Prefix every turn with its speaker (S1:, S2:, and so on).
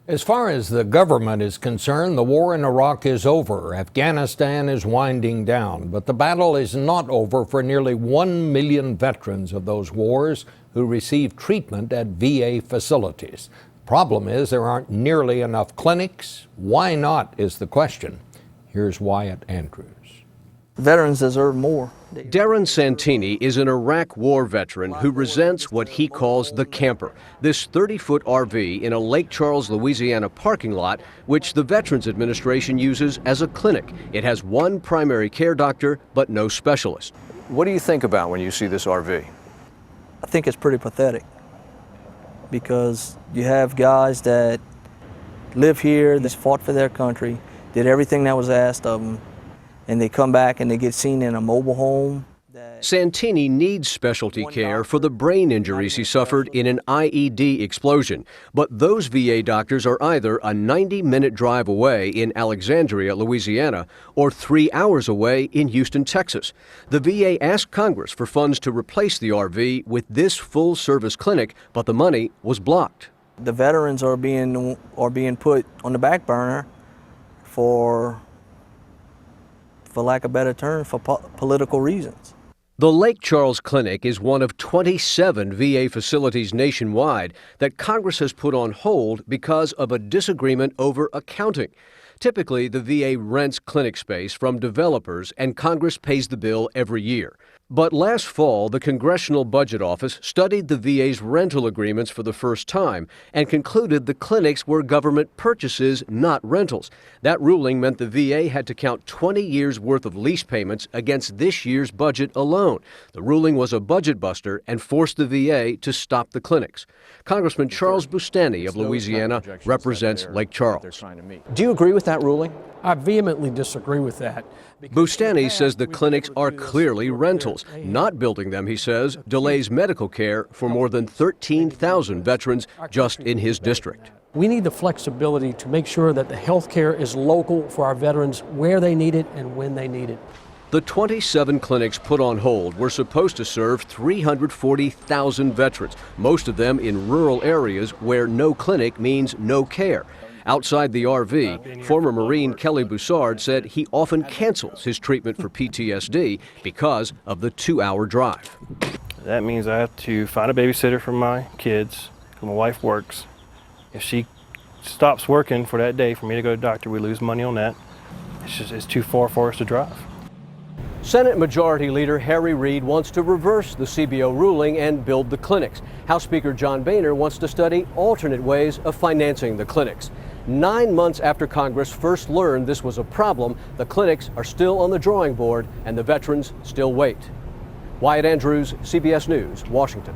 S1: As far as the government is concerned, the war in Iraq is over. Afghanistan is winding down, but the battle is not over for nearly 1 million veterans of those wars who receive treatment at VA facilities. The problem is there aren't nearly enough clinics. Why not is the question. Here's Wyatt Andrews.
S2: Veterans deserve more.
S3: Darren Santini is an Iraq war veteran who resents what he calls the camper, this 30-foot RV in a Lake Charles, Louisiana parking lot, which the Veterans Administration uses as a clinic. It has one primary care doctor, but no specialist. What do you think about when you see this RV?
S2: I think it's pretty pathetic because you have guys that live here, that fought for their country, did everything that was asked of them, and they come back and they get seen in a mobile home.
S3: Santini needs specialty care for the brain injuries he suffered in an IED explosion. But those VA doctors are either a 90-minute drive away in Alexandria, Louisiana, or 3 hours away in Houston, Texas. The VA asked Congress for funds to replace the RV with this full-service clinic, but the money was blocked.
S2: The veterans are being put on the back burner for lack of a better term, for political reasons.
S3: The Lake Charles Clinic is one of 27 VA facilities nationwide that Congress has put on hold because of a disagreement over accounting. Typically, the VA rents clinic space from developers and Congress pays the bill every year. But last fall, the Congressional Budget Office studied the VA's rental agreements for the first time and concluded the clinics were government purchases, not rentals. That ruling meant the VA had to count 20 years' worth of lease payments against this year's budget alone. The ruling was a budget buster and forced the VA to stop the clinics. Congressman Charles Bustani of Louisiana represents Lake Charles. Do you agree with that ruling?
S4: I vehemently disagree with that.
S3: Bustani says the clinics are clearly rentals. Not building them, he says, delays medical care for more than 13,000 veterans just in his district.
S4: We need the flexibility to make sure that the health care is local for our veterans where they need it and when they need it.
S3: The 27 clinics put on hold were supposed to serve 340,000 veterans, most of them in rural areas where no clinic means no care. Outside the RV, former Marine Kelly Boussard said he often cancels his treatment for PTSD because of the 2-hour drive.
S5: That means I have to find a babysitter for my kids, because my wife works. If she stops working for that day for me to go to the doctor, we lose money on that. It's too far for us to drive.
S3: Senate Majority Leader Harry Reid wants to reverse the CBO ruling and build the clinics. House Speaker John Boehner wants to study alternate ways of financing the clinics. 9 months after Congress first learned this was a problem, the clinics are still on the drawing board and the veterans still wait. Wyatt Andrews, CBS News, Washington.